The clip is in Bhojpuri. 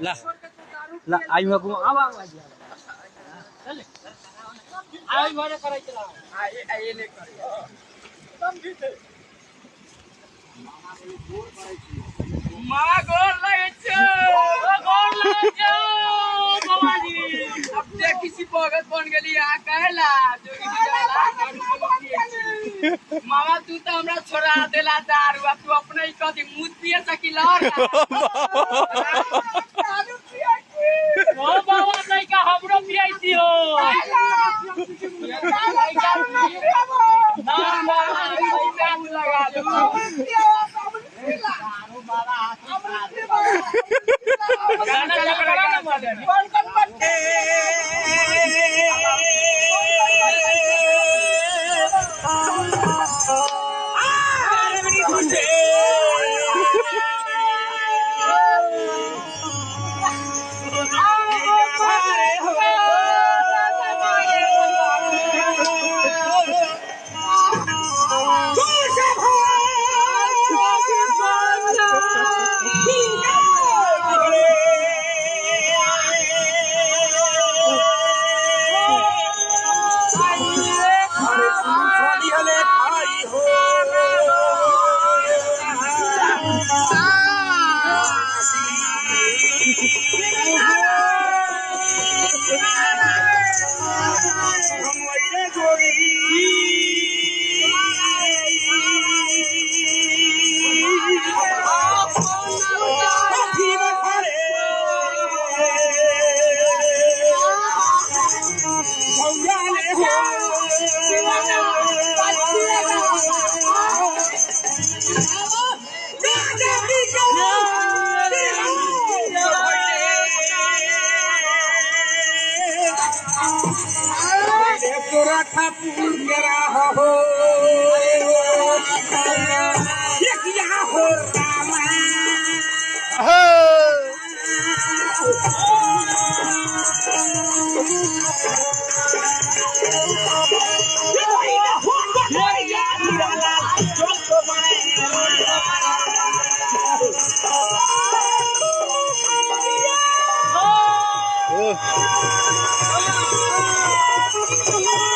ला ला आई को आवा चल आई घरे कराई चला आई ले कर समझी थे मां गोर लगे छो बाबाजी अब ते किसी भगत बन गेली आ कहला जोगी मामा तू तो हमरा छोड़ा देला दारू अब तू अपने ही कदी मुंह पिए सकिला ओ बाबा नहीं का हमरो पियाई दियो ना ना पैसा लगा दो बाबा गाना लगा ना मारे कौन कौन मत ठाकुर मेरा हो यहाँ हो रामा Oh